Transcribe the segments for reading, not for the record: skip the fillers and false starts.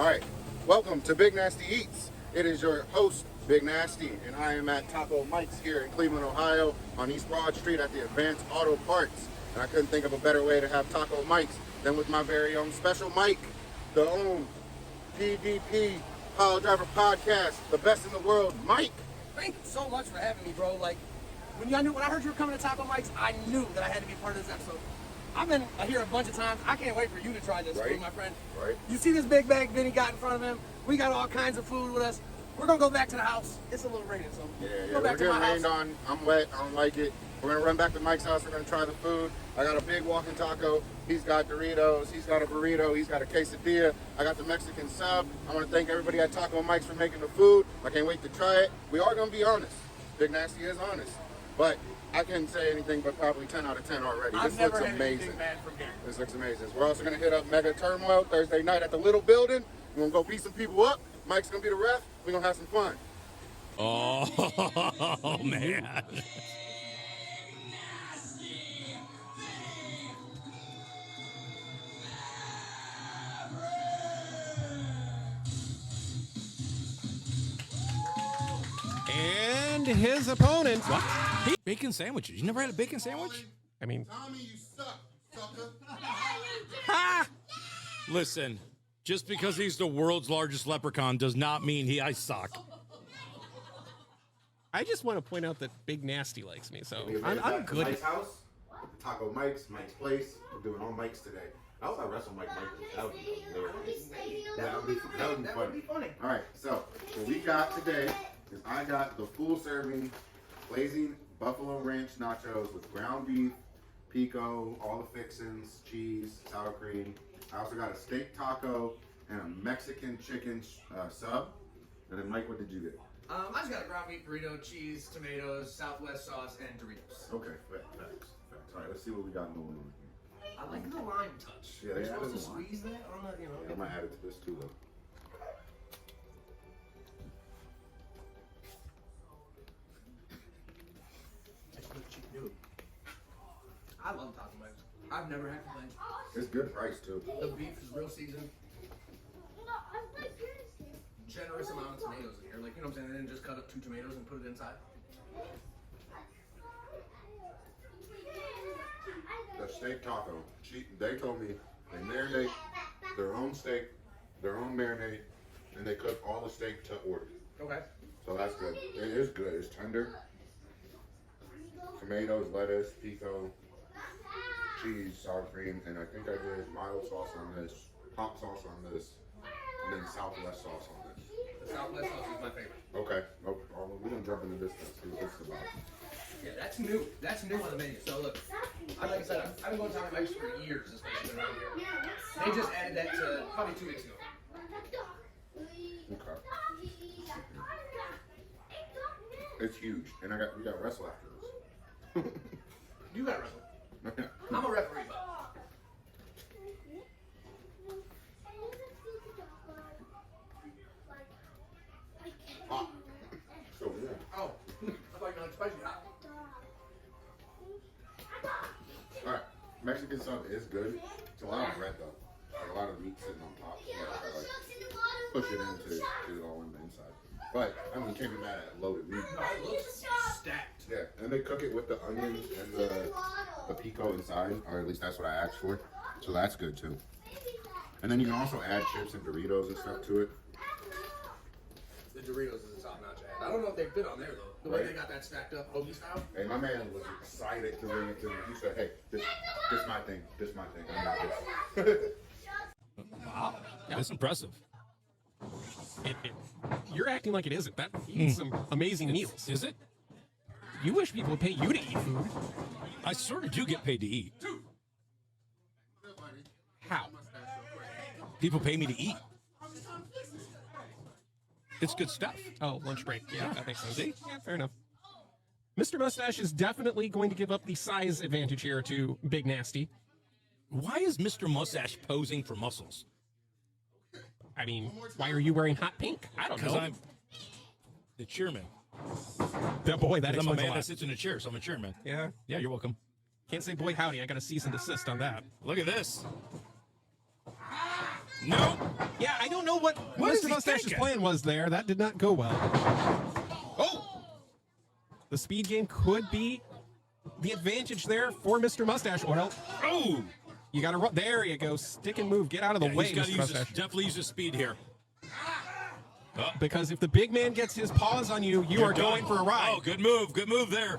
All right, welcome to Big Nasty Eats. It is your host, Big Nasty, and I am at Taco Mike's here in Cleveland, Ohio, on East Broad Street at the Advanced Auto Parts. And I couldn't think of a better way to have Taco Mike's than with my very own special Mike, the own PDP Piledriver podcast, the best in the world, Mike. Thank you so much for having me, bro. Like, when I heard you were coming to Taco Mike's, I knew that I had to be part of this episode. I've been here a bunch of times. I can't wait for you to try this food, my friend. Right. You see this big bag Vinny got in front of him? We got all kinds of food with us. We're gonna go back to the house. It's a little raining, so Yeah, go back we're to my getting rained house. on. I'm wet. I don't like it. We're gonna run back to Mike's house. We're gonna try the food. I got a big walking taco. He's got Doritos. He's got a burrito. He's got a quesadilla. I got the Mexican sub. I want to thank everybody at Taco Mike's for making the food. I can't wait to try it. We are gonna be honest. Big Nasty is honest, but I couldn't say anything but probably 10 out of 10 already. I've This never looks had amazing. anything bad from here. This looks amazing. We're also gonna hit up Mega Turmoil Thursday night at the Little Building. We're gonna go beat some people up. Mike's gonna be the ref. We're gonna have some fun. Oh, man. And his opponent. What? Bacon sandwiches. You never had a bacon sandwich? I mean, Tommy, you suck, sucker. Ha! Listen, just because he's the world's largest leprechaun does not mean I suck. I just want to point out that Big Nasty likes me, so We made I'm it back to good. Mike's house, Taco Mike's, Mike's place. We're doing all Mike's today. I hope I wrestle Mike. That would be hilarious. That would be funny. All right, so what we got today is I got the full serving blazing buffalo ranch nachos with ground beef, pico, all the fixings, cheese, sour cream. I also got a steak taco and a Mexican chicken sub. And then Mike, what did you get? I just got a ground beef burrito, cheese, tomatoes, Southwest sauce, and Doritos. Okay, facts. All right, let's see what we got going on here. I like the lime touch. Yeah, You're they added supposed to lime. squeeze that on the, Yeah, I'm gonna add it to this too, though. That's what you do. I love Taco Mike's. I've never had complaints. It's good price too. The beef is real seasoned. Generous amount of tomatoes in here. Like, you know what I'm saying? They didn't just cut up 2 tomatoes and put it inside. The steak taco. They told me they marinate their own steak, their own marinade, and they cook all the steak to order. Okay. So that's good. It is good. It's tender. Tomatoes, lettuce, pico, cheese, sour cream, and I think I did mild sauce on this, hot sauce on this, and then Southwest sauce on this. The Southwest sauce is my favorite. Okay. We're gonna jump into this and see what this is about. Yeah, that's new. That's new on the menu. So look, like I said, I've been going to Taco Mike's for years. This place has been around here. They just added that to probably 2 weeks ago. Okay. It's huge, and we got wrestle after this. You got wrestle. I'm a referee, but Hot. So warm. oh, I thought you meant spicy hot. All right, Mexican sub is good. It's a lot of bread though. Like a lot of meat sitting on top. So I like push it in to get it all in the inside. But I mean, you can't be mad at loaded meat. No, it looks stacked. Yeah, and they cook it with the onions and the pico inside, or at least that's what I asked for. So that's good too. And then you can also add chips and Doritos and stuff to it. The Doritos is a top-notch ad. I don't know if they fit on there though. The way they got that stacked up, hoagie style. Hey, my man was excited to bring it to me. He said, "Hey, this my thing. This my thing. I got this." Wow. That's impressive. You're acting like it isn't. That eats some amazing meals. Is it? You wish people would pay you to eat food. I sort of do get paid to eat. How? People pay me to eat. It's good stuff. Oh, lunch break. Yeah, that makes sense. See? Yeah, fair enough. Mr. Mustache is definitely going to give up the size advantage here to Big Nasty. Why is Mr. Mustache posing for muscles? I mean, why are you wearing hot pink? I don't Because know. I'm the chairman. Boy, that I'm a explains a man lot. that sits in a chair, so I'm a chairman. Yeah. Yeah, you're welcome. Can't say boy howdy. I got a cease and desist on that. Look at this. Nope. Yeah, I don't know what What is Mr. he Mustache's thinking? plan was there. That did not go well. Oh! The speed game could be the advantage there for Mr. Mustache Oil. Oh! You got to run. There you go. Stick and move. Get out of the way, He's got to Mr. Mustache. definitely use his speed here. Because if the big man gets his paws on you, you are You're going done. for a ride. Oh, good move there.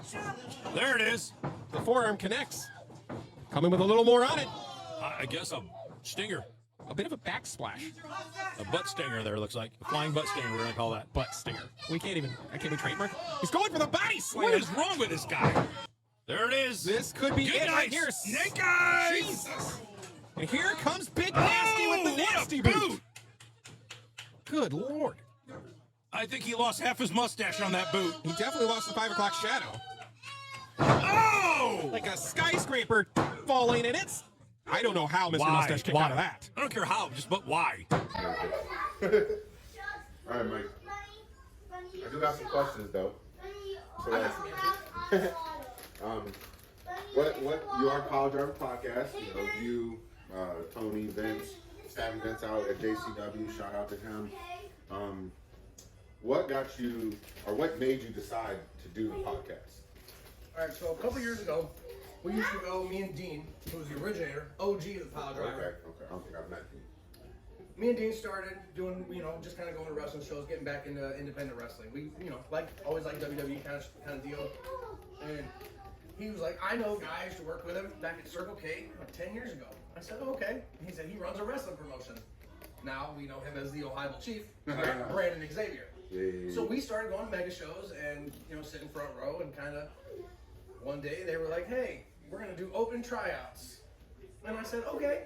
There it is. The forearm connects. Coming with a little more on it. I guess a stinger. A bit of a backsplash. A butt stinger there, looks like. A flying butt stinger, we're going to call that. Butt stinger. Can we trademark? He's going for the body slam. What is wrong with this guy? There it is. This could be Good it right night, here. Snake Eyes. Jesus. And here comes Big Nasty with the what a nasty boot. Good Lord. I think he lost half his mustache on that boot. He definitely lost the 5 o'clock shadow. Oh! Like a skyscraper falling, and it's... I don't know how Mr. Why? Mustache kicked out of that. I don't care how, but why? All right, Mike. I do got some questions though. So, what you are Piledriver podcast? You know, you, Tony, Vince, Savvy Vince out at JCW. Shout out to him. What got you, or what made you decide to do the podcast? All right, so a couple years ago, we used to go, me and Dean, who was the originator, OG of the Piledriver. Okay. I don't think I've met you. Me and Dean started doing, just kind of going to wrestling shows, getting back into independent wrestling. We, always like WWE kind of deal. And he was like, I know a guy I used to work with him back at Circle K like 10 years ago. I said, oh, okay. He said he runs a wrestling promotion. Now we know him as the Ohio Chief, Brandon Xavier. Yeah. So we started going to mega shows and, sitting front row and kind of, one day they were like, hey, we're going to do open tryouts. And I said, okay.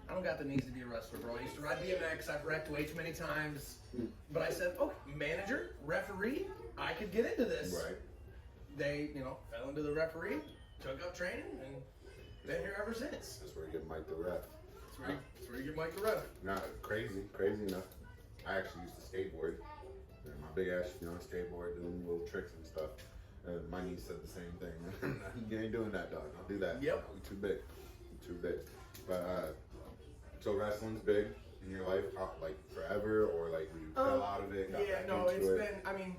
I don't got the needs to be a wrestler, bro. I used to ride BMX. I've wrecked way too many times. But I said, okay, manager, referee, I could get into this. Right. They, fell into the referee, took up training, and been here ever since. That's where you get Mike the ref. That's where you get Mike the ref. Not crazy enough. I actually used to skateboard. And my big ass, skateboard, doing little tricks and stuff. My niece said the same thing. You ain't doing that, dog. Don't do that. Yep. You're too big. You're too big. But so wrestling's big in your life, like forever, or like you fell out of it? Got back into it? been.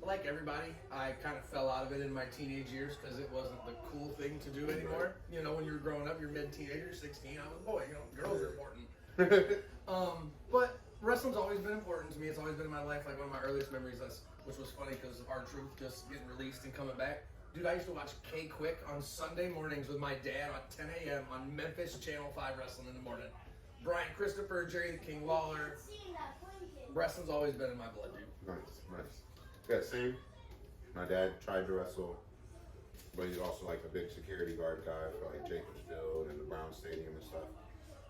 Like everybody, I kind of fell out of it in my teenage years because it wasn't the cool thing to do anymore. When you were growing up, you're mid-teenager, 16. I was a boy. Girls are important. But wrestling's always been important to me. It's always been in my life. Like one of my earliest memories, which was funny because R-Truth just getting released and coming back. Dude, I used to watch K-Quick on Sunday mornings with my dad at 10 a.m. on Memphis Channel 5 Wrestling in the morning. Brian Christopher, Jerry the King Lawler. Wrestling's always been in my blood, dude. Nice. Yeah, same. My dad tried to wrestle, but he's also like a big security guard guy for like Jacobs Field and the Brown Stadium and stuff.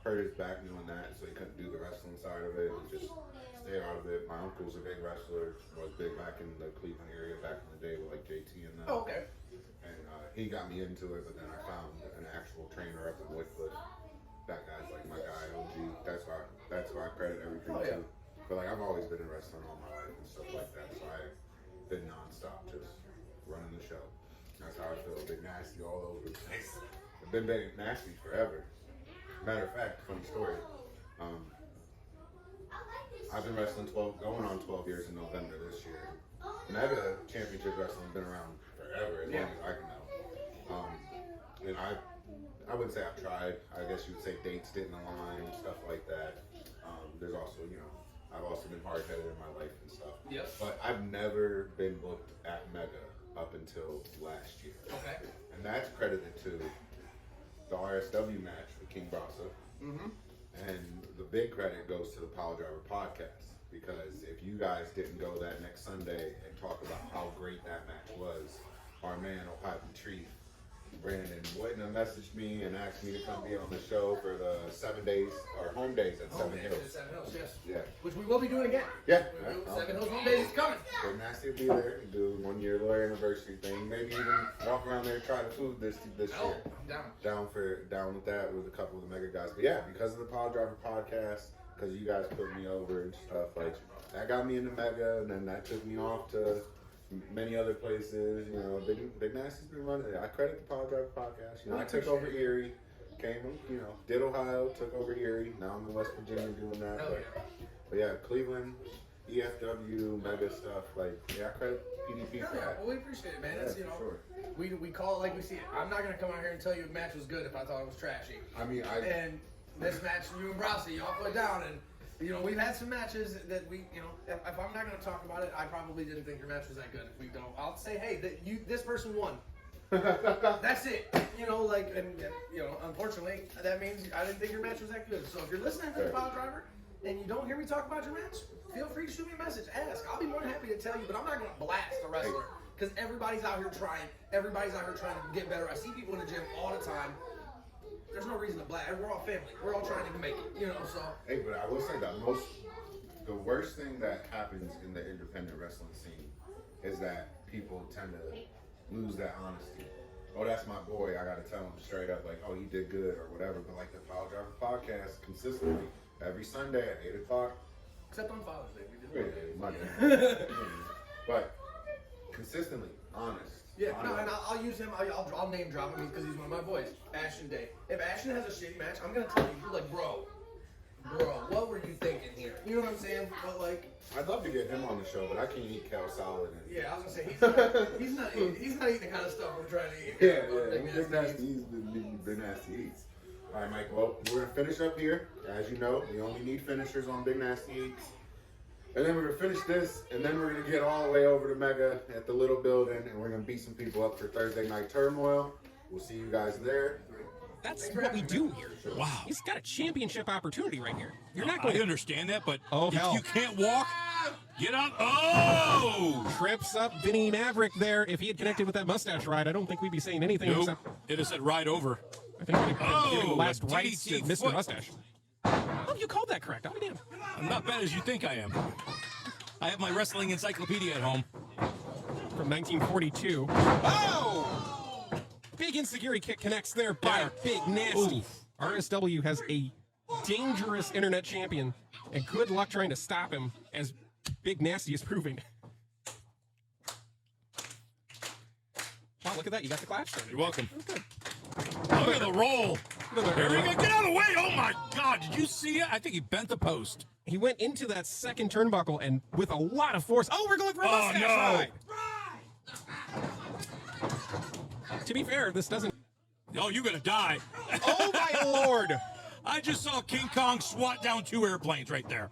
Hurt his back doing that, so he couldn't do the wrestling side of it. He just stayed out of it. My uncle's a big wrestler, was big back in the Cleveland area back in the day with like JT and them. Oh, okay. And he got me into it, but then I found an actual trainer up in Wycliffe. That guy's like my guy, OG. That's why I credit everything to. But like I've always been in wrestling all my life and stuff like that, so I've been nonstop, just running the show. That's how I feel. Big Nasty all over the place. I've been Big Nasty forever. Matter of fact, funny story. I've been wrestling going on 12 years in November this year. Mega Championship Wrestling been around forever, as long as I can know. And I wouldn't say I've tried. I guess you would say dates didn't align and stuff like that. There's also, I've also been hard-headed in my life and stuff. Yep. But I've never been booked at Mega up until last year. Okay. And that's credited to the RSW match with King Brasa. Mm-hmm. And the big credit goes to the Piledriver podcast, because if you guys didn't go that next Sunday and talk about how great that match was, our man Ohio Chief Brandon wouldn't have messaged me and asked me to come be on the show for the 7 days or home days at Seven Hills. Seven Hills, yes. Yeah. Which we will be doing again. Yeah. Seven Hills home days is coming. Big Nasty will be there. Do 1 year lawyer anniversary thing. Maybe even walk around there and try the food this year. I'm down. Down with that with a couple of the mega guys. But yeah, because of the Piledriver podcast, because you guys put me over and stuff, like that got me into mega, and then that took me off to many other places. Big Nasty's been running it. I credit the Piledriver podcast. I took over Erie. did Ohio, took over Erie. Now I'm in West Virginia doing that. But yeah, Cleveland, EFW, mega stuff. Like, I credit PDP for that. Well, we appreciate it, man. Yeah, It's, sure. we call it like we see it. I'm not gonna come out here and tell you a match was good if I thought it was trashy. And this match, you and Browse, y'all put down, and we've had some matches that we, if I'm not gonna talk about it, I probably didn't think your match was that good. If we don't, I'll say, hey, this person won. That's it. Unfortunately, that means I didn't think your match was that good. So if you're listening to the Piledriver and you don't hear me talk about your match, feel free to shoot me a message. Ask. I'll be more than happy to tell you, but I'm not going to blast a wrestler because everybody's out here trying. Everybody's out here trying to get better. I see people in the gym all the time. There's no reason to blast. We're all family. We're all trying to make it, so. Hey, but I will say that the worst thing that happens in the independent wrestling scene is that people tend to lose that honesty. Oh, that's my boy. I gotta tell him straight up, like, oh, he did good or whatever. But like the Piledriver podcast, consistently every Sunday at 8 o'clock. Except on Father's Day, we did. Monday. But consistently honest. Yeah, no, and I'll use him. I'll name drop him because he's one of my boys. Ashton Day. If Ashton has a shitty match, I'm gonna tell you. You're like, bro, what were you thinking here? You know what I'm saying? But like, I'd love to get him on the show, but I can't eat kale salad. Yeah, I was gonna say he's not eating the kind of stuff we're trying to eat. Big Nasty Eats. All right, Mike. Well, we're gonna finish up here. As you know, we only need finishers on Big Nasty Eats. And then we're gonna finish this, and then we're gonna get all the way over to Mega at the little building, and we're gonna beat some people up for Thursday night Turmoil. We'll see you guys there. That's what we do here. Wow. He's got a championship opportunity right here. You're not I going to understand that, but Oh, if hell. you can't walk, get on. Oh! trips up Vinny Maverick there. If he had connected with that mustache ride, I don't think we'd be saying anything Nope. except It has said right over. I think we'd be giving the last a rights to DDT Mr. foot. Mustache. Oh, you called that correct. Oh, damn. I'm not bad as you think I am. I have my wrestling encyclopedia at home. From 1942. Oh! Big insecurity kick connects there by Big Nasty. Oof. RSW has a dangerous internet champion, and good luck trying to stop him, as Big Nasty is proving. Wow, look at that. You got the clap. You're welcome. Good. Look at the roll. Here we go. Get out of the way. Oh, my God. Did you see it? I think he bent the post. He went into that second turnbuckle and with a lot of force. Oh, we're going for a mustache ride. To be fair, this doesn't. Oh, you're going to die. Oh, my Lord. I just saw King Kong swat down 2 airplanes right there.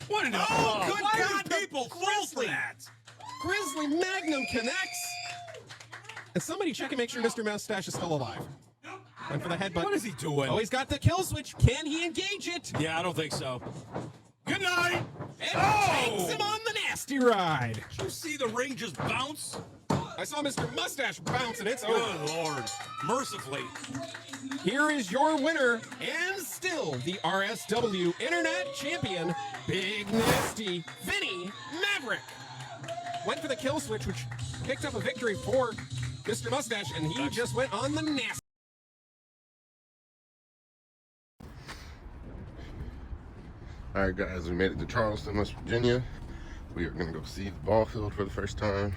What in the good why God, do people fall for that? Grizzly Magnum connects. And somebody check and make sure Mr. Mustache is still alive. Went for the headbutt. What is he doing? Oh, he's got the kill switch. Can he engage it? Yeah, I don't think so. Good night. And takes him on the nasty ride. Did you see the ring just bounce? I saw Mr. Mustache bounce, and it's Good over. Lord. Mercifully. Here is your winner, and still the RSW Internet Champion, Big Nasty Vinny Maverick. Went for the kill switch, which picked up a victory for Mr. Mustache, and he just went on the nasty. All right, guys, we made it to Charleston, West Virginia. We are gonna go see the ball field for the first time.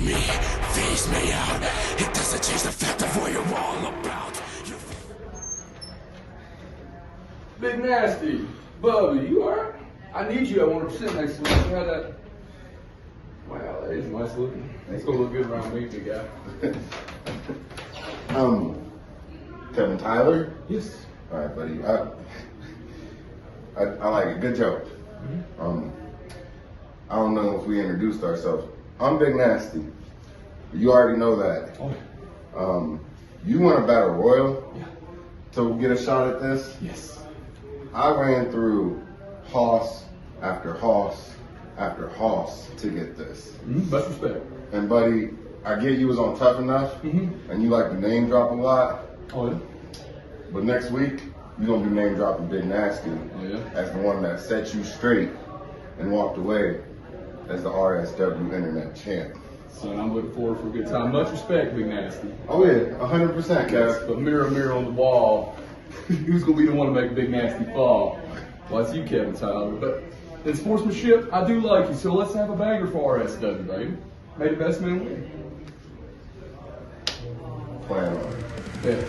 Me, face me out. It doesn't change the fact of what you're all about. Big Nasty, Bubby, you alright? I need you at 100% next week. You had that. Wow, that is nice looking. It's gonna look good around me, big guy. Kevin Tyler. Yes. All right, buddy. I like it. Good joke. I don't know if we introduced ourselves. I'm Big Nasty. You already know that. Oh. You want a battle royal? Yeah. To get a shot at this? Yes. I ran through hoss after hoss after hoss to get this. Much respect. And buddy, I get you was on Tough Enough, and you like to name drop a lot. Oh yeah. But next week, you're gonna be name dropping Big Nasty as the one that set you straight and walked away as the RSW Internet Champ. Son, I'm looking forward for a good time. Much respect, Big Nasty. Oh yeah, 100%, Kev. But mirror, mirror on the wall, who's gonna be the one to make Big Nasty fall? Well, that's you, Kevin Tyler. But in sportsmanship, I do like you, so let's have a banger for RSW, baby. May the best man win. Plan on it. Yeah.